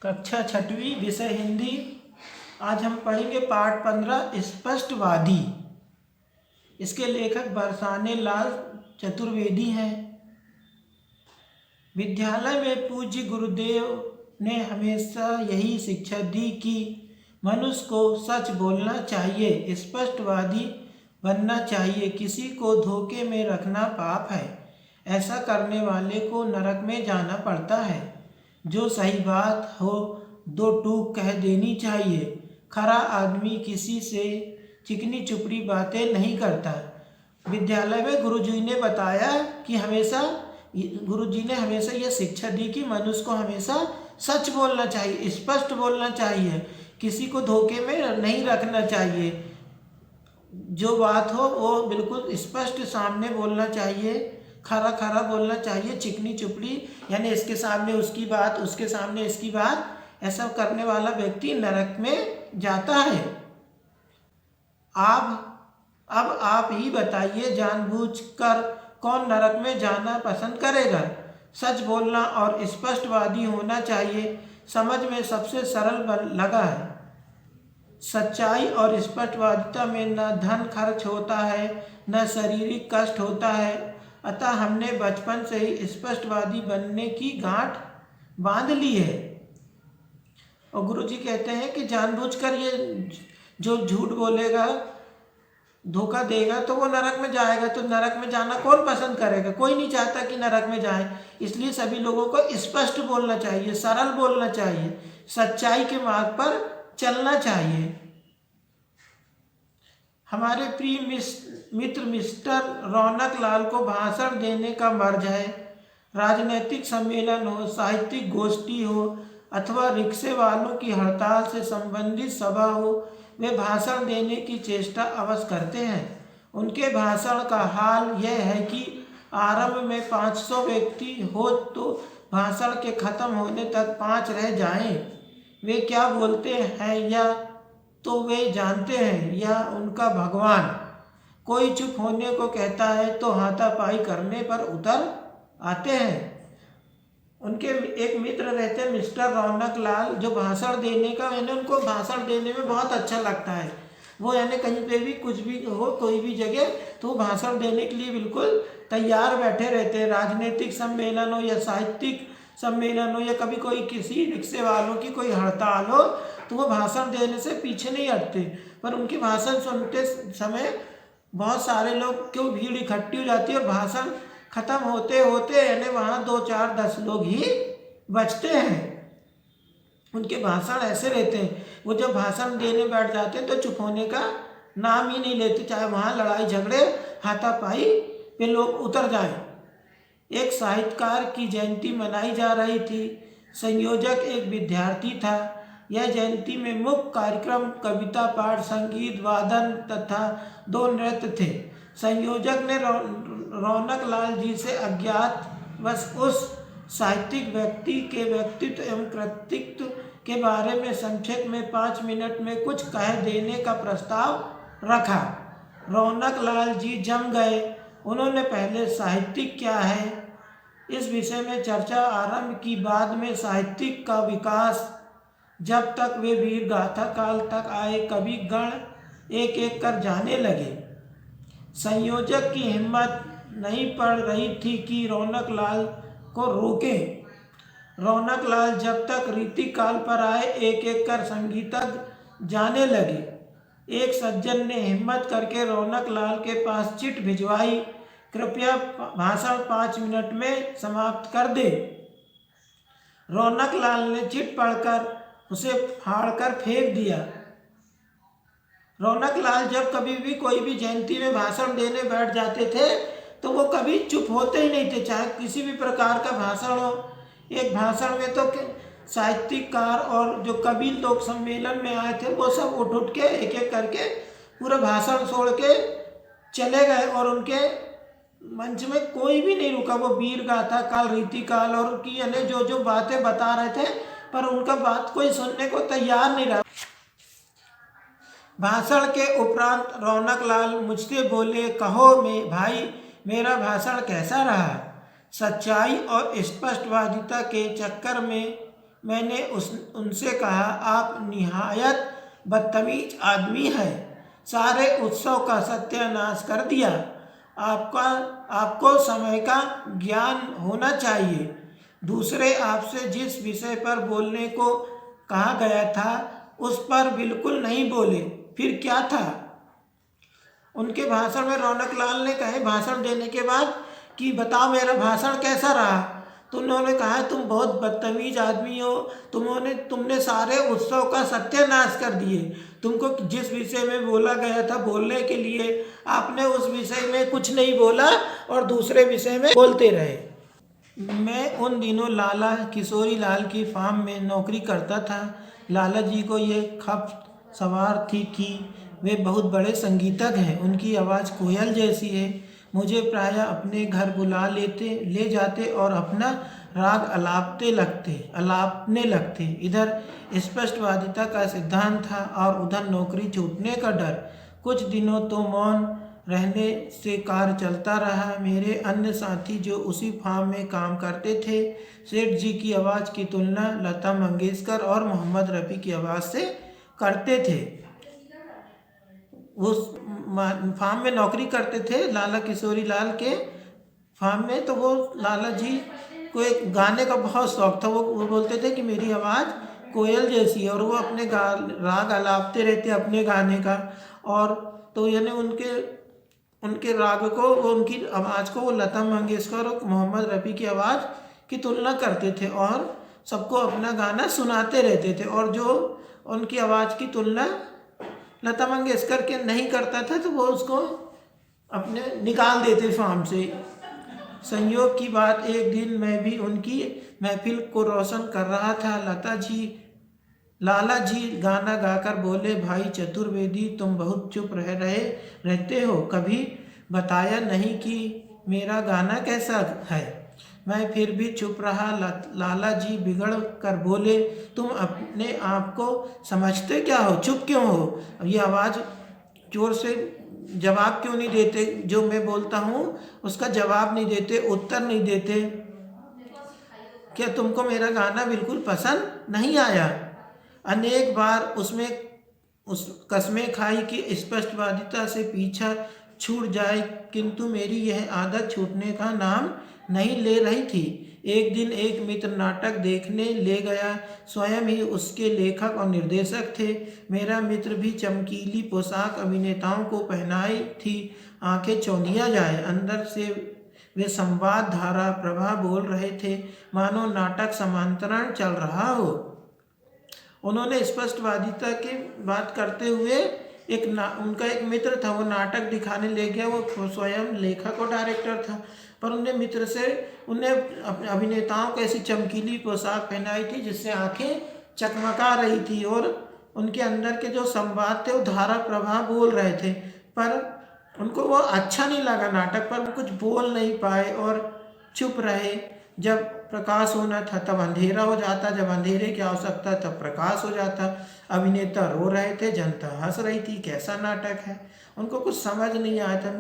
कक्षा छठवीं, विषय हिंदी। आज हम पढ़ेंगे पाठ 15 स्पष्टवादी। इसके लेखक बरसाने लाल चतुर्वेदी हैं। विद्यालय में पूज्य गुरुदेव ने हमेशा यही शिक्षा दी कि मनुष्य को सच बोलना चाहिए, स्पष्टवादी बनना चाहिए। किसी को धोखे में रखना पाप है। ऐसा करने वाले को नरक में जाना पड़ता है। जो सही बात हो दो टूक कह देनी चाहिए। खरा आदमी किसी से चिकनी चुपड़ी बातें नहीं करता। विद्यालय में गुरुजी ने बताया कि गुरुजी ने हमेशा यह शिक्षा दी कि मनुष्य को हमेशा सच बोलना चाहिए, स्पष्ट बोलना चाहिए, किसी को धोखे में नहीं रखना चाहिए। जो बात हो वो बिल्कुल स्पष्ट सामने बोलना चाहिए, खरा खरा बोलना चाहिए। चिकनी चुपड़ी यानी इसके सामने उसकी बात, उसके सामने इसकी बात, ऐसा करने वाला व्यक्ति नरक में जाता है। अब आप ही बताइए, जानबूझकर कौन नरक में जाना पसंद करेगा? सच बोलना और स्पष्टवादी होना चाहिए, समझ में सबसे सरल लगा है। सच्चाई और स्पष्टवादिता में न धन खर्च होता है, न शारीरिक कष्ट होता है। अतः हमने बचपन से ही स्पष्टवादी बनने की गांठ बांध ली है। और गुरुजी कहते हैं कि जानबूझकर ये जो झूठ बोलेगा, धोखा देगा, तो वो नरक में जाएगा। तो नरक में जाना कौन पसंद करेगा? कोई नहीं चाहता कि नरक में जाए। इसलिए सभी लोगों को स्पष्ट बोलना चाहिए, सरल बोलना चाहिए, सच्चाई के मार्ग पर चलना चाहिए। हमारे प्रिय मित्र मिस्टर रौनक लाल को भाषण देने का मर्ज है। राजनीतिक सम्मेलन हो, साहित्यिक गोष्ठी हो अथवा रिक्शे वालों की हड़ताल से संबंधित सभा हो, वे भाषण देने की चेष्टा अवश्य करते हैं। उनके भाषण का हाल यह है कि आरंभ में 500 व्यक्ति हो तो भाषण के खत्म होने तक 5 रह जाएं। वे क्या बोलते हैं या तो वे जानते हैं या उनका भगवान। कोई चुप होने को कहता है तो हाथापाई करने पर उतर आते हैं। उनके एक मित्र रहते हैं मिस्टर रौनक लाल, जो भाषण देने का, यानी उनको भाषण देने में बहुत अच्छा लगता है। वो यानी कहीं पे भी कुछ भी हो, कोई भी जगह, तो वो भाषण देने के लिए बिल्कुल तैयार बैठे रहते हैं। राजनीतिक सम्मेलन हो या साहित्यिक सम्मेलन हो या कभी कोई किसी रिक्शे वालों की कोई हड़ताल हो, तो वो भाषण देने से पीछे नहीं हटते। पर उनकी भाषण सुनते समय बहुत सारे लोग क्यों भीड़ इकट्ठी हो जाती है और भाषण खत्म होते होते यानी वहाँ 2, 4, 10 लोग ही बचते हैं। उनके भाषण ऐसे रहते हैं, वो जब भाषण देने बैठ जाते हैं तो चुप होने का नाम ही नहीं लेते, चाहे वहाँ लड़ाई झगड़े हाथापाई पे लोग उतर जाएं। एक साहित्यकार की जयंती मनाई जा रही थी। संयोजक एक विद्यार्थी था। यह जयंती में मुख्य कार्यक्रम कविता पाठ, संगीत वादन तथा 2 नृत्य थे। संयोजक ने रौनक लाल जी से अज्ञात बस उस साहित्यिक व्यक्ति के व्यक्तित्व एवं कृतित्व के बारे में संक्षेप में 5 मिनट में कुछ कह देने का प्रस्ताव रखा। रौनक लाल जी जम गए। उन्होंने पहले साहित्यिक क्या है इस विषय में चर्चा आरंभ की। बाद में साहित्यिक का विकास। जब तक वे वीर गाथा काल तक आए, कवि गण एक एक कर जाने लगे। संयोजक की हिम्मत नहीं पड़ रही थी कि रौनक लाल को रोके। रौनक लाल जब तक रीति काल पर आए, एक एक कर संगीतज्ञ जाने लगे। एक सज्जन ने हिम्मत करके रौनक लाल के पास चिट भिजवाई, कृपया भाषण 5 मिनट में समाप्त कर दे। रौनक लाल ने चिट पढ़कर उसे फाड़कर फेंक दिया। रौनक लाल जब कभी भी कोई भी जयंती में भाषण देने बैठ जाते थे तो वो कभी चुप होते ही नहीं थे, चाहे किसी भी प्रकार का भाषण हो। एक भाषण में तो साहित्यकार और जो कवि लोग सम्मेलन में आए थे वो सब उठ के एक एक करके पूरा भाषण छोड़ के चले गए और उनके मंच में कोई भी नहीं रुका। वो वीर गाथा काल, रीति काल और उनकी यानी जो बातें बता रहे थे, पर उनका बात कोई सुनने को तैयार नहीं रहा। भाषण के उपरांत रौनक लाल मुझसे बोले, कहो भाई मेरा भाषण कैसा रहा? सच्चाई और स्पष्टवादिता के चक्कर में मैंने उनसे कहा, आप निहायत बदतमीज आदमी हैं, सारे उत्सव का सत्यानाश कर दिया। आपको समय का ज्ञान होना चाहिए। दूसरे आपसे जिस विषय पर बोलने को कहा गया था उस पर बिल्कुल नहीं बोले, फिर क्या था? उनके भाषण में रौनक लाल ने कहे भाषण देने के बाद कि बताओ मेरा भाषण कैसा रहा? तो उन्होंने कहा तुम बहुत बदतमीज आदमी हो, तुमने सारे उत्सव का सत्यानाश कर दिए। तुमको जिस विषय में बोला गया था बोलने के लिए, आपने उस विषय में कुछ नहीं बोला और दूसरे विषय में बोलते रहे। मैं उन दिनों लाला किशोरी लाल की फार्म में नौकरी करता था। लाला जी को ये खप सवार थी कि वे बहुत बड़े संगीतज्ञ हैं। उनकी आवाज़ कोयल जैसी है। मुझे प्रायः अपने घर ले जाते और अपना राग अलापने लगते। इधर स्पष्टवादिता का सिद्धांत था और उधर नौकरी छूटने का डर। कुछ दिनों तो मौन रहने से कार्य चलता रहा। मेरे अन्य साथी जो उसी फार्म में काम करते थे, सेठ जी की आवाज़ की तुलना लता मंगेशकर और मोहम्मद रफ़ी की आवाज़ से करते थे। वो फार्म में नौकरी करते थे लाला किशोरी लाल के फार्म में, तो वो लाला जी को एक गाने का बहुत शौक था। वो बोलते थे कि मेरी आवाज़ कोयल जैसी है, और वो अपने राग अलापते रहते अपने गाने का। और तो यानी उनके राग को, उनकी आवाज़ को वो लता मंगेशकर और मोहम्मद रफ़ी की आवाज़ की तुलना करते थे और सबको अपना गाना सुनाते रहते थे। और जो उनकी आवाज़ की तुलना लता मंगेशकर के नहीं करता था तो वो उसको अपने निकाल देते फार्म से। संयोग की बात, एक दिन मैं भी उनकी महफिल को रोशन कर रहा था। लाला जी गाना गाकर बोले, भाई चतुर्वेदी, तुम बहुत चुप रहते हो, कभी बताया नहीं कि मेरा गाना कैसा है। मैं फिर भी चुप रहा। लाला जी बिगड़ कर बोले, तुम अपने आप को समझते क्या हो? चुप क्यों हो? अब ये आवाज़ जोर से जवाब क्यों नहीं देते? जो मैं बोलता हूँ उसका जवाब नहीं देते, उत्तर नहीं देते। क्या तुमको मेरा गाना बिल्कुल पसंद नहीं आया? अनेक बार उस कस्में खाई कि स्पष्टवादिता से पीछा छूट जाए, किंतु मेरी यह आदत छूटने का नाम नहीं ले रही थी। एक दिन एक मित्र नाटक देखने ले गया। स्वयं ही उसके लेखक और निर्देशक थे। मेरा मित्र भी चमकीली पोशाक अभिनेताओं को पहनाई थी, आंखें चौंधिया जाए। अंदर से वे संवाद धारा प्रभा बोल रहे थे, मानो नाटक समांतरण चल रहा हो। उन्होंने स्पष्टवादिता की बात करते हुए उनका एक मित्र था, वो नाटक दिखाने ले गया। वो स्वयं लेखक और डायरेक्टर था, पर उन्हें अभिनेताओं को ऐसी चमकीली पोशाक पहनाई थी जिससे आंखें चकमका रही थी और उनके अंदर के जो संवाद थे वो धारा प्रवाह बोल रहे थे, पर उनको वो अच्छा नहीं लगा नाटक, पर वो कुछ बोल नहीं पाए और चुप रहे। जब प्रकाश होना था तब अंधेरा हो जाता, जब अंधेरे की आवश्यकता तब प्रकाश हो जाता। अभिनेता रो रहे थे, जनता हंस रही थी। कैसा नाटक है? उनको कुछ समझ नहीं आया था।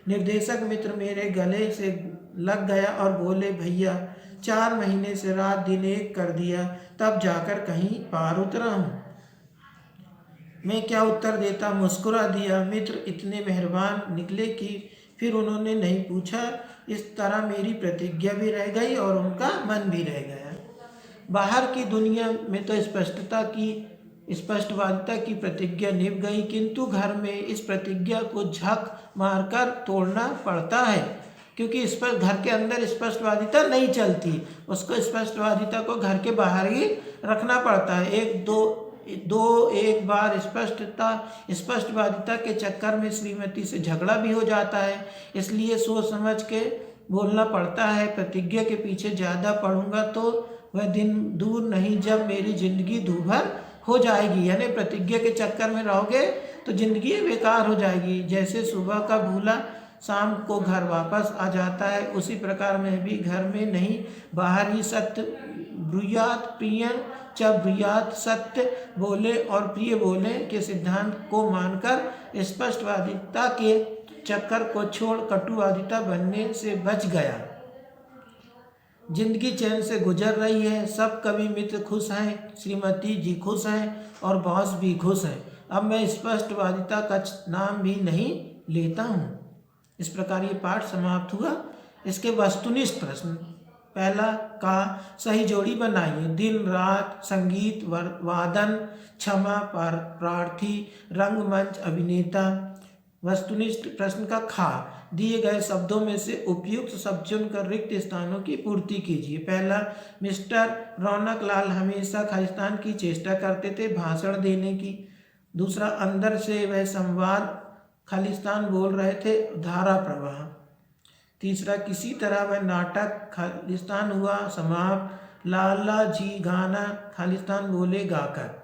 निर्देशक मित्र मेरे गले से लग गया और बोले, भैया 4 महीने से रात दिन एक कर दिया, तब जाकर कहीं पार उतरा हूँ। मैं क्या उत्तर देता? मुस्कुरा दिया। मित्र इतने मेहरबान निकले कि फिर उन्होंने नहीं पूछा। इस तरह मेरी प्रतिज्ञा भी रह गई और उनका मन भी रह गया। बाहर की दुनिया में तो स्पष्टवादिता की प्रतिज्ञा निभ गई, किंतु घर में इस प्रतिज्ञा को झक मारकर तोड़ना पड़ता है, क्योंकि इस पर घर के अंदर स्पष्टवादिता नहीं चलती। उसको स्पष्टवादिता को घर के बाहर ही रखना पड़ता है। एक बार स्पष्टवादिता के चक्कर में श्रीमती से झगड़ा भी हो जाता है, इसलिए सोच समझ के बोलना पड़ता है। प्रतिज्ञा के पीछे ज़्यादा पढ़ूंगा तो वह दिन दूर नहीं जब मेरी जिंदगी दूभर हो जाएगी। यानी प्रतिज्ञा के चक्कर में रहोगे तो जिंदगी बेकार हो जाएगी। जैसे सुबह का भूला शाम को घर वापस आ जाता है, उसी प्रकार मैं भी घर में नहीं बाहर ही सत्य ब्रूयात प्रिय च ब्रूयात सत्य बोले और प्रिय बोले के सिद्धांत को मानकर स्पष्टवादिता के चक्कर को छोड़ कटुवादिता बनने से बच गया। जिंदगी चैन से गुजर रही है, सब कवि मित्र खुश हैं, श्रीमती जी खुश हैं और बॉस भी खुश हैं। अब मैं स्पष्टवादिता का नाम भी नहीं लेता हूँ। इस प्रकार ये पाठ समाप्त हुआ। इसके वस्तुनिष्ठ प्रश्न। पहला का सही जोड़ी बनाइए। दिन रात, संगीत वादन, क्षमा प्रार्थी, रंगमंच अभिनेता। वस्तुनिष्ठ प्रश्न का खा दिए गए शब्दों में से उपयुक्त शब्द चुनकर रिक्त स्थानों की पूर्ति कीजिए। पहला, मिस्टर रौनक लाल हमेशा खालिस्तान की चेष्टा करते थे भाषण देने की। दूसरा, अंदर से वह संवाद खालिस्तान बोल रहे थे धारा प्रवाह। तीसरा, किसी तरह वह नाटक खालिस्तान हुआ समाप्त। लाला जी गाना खालिस्तान बोले गाकर।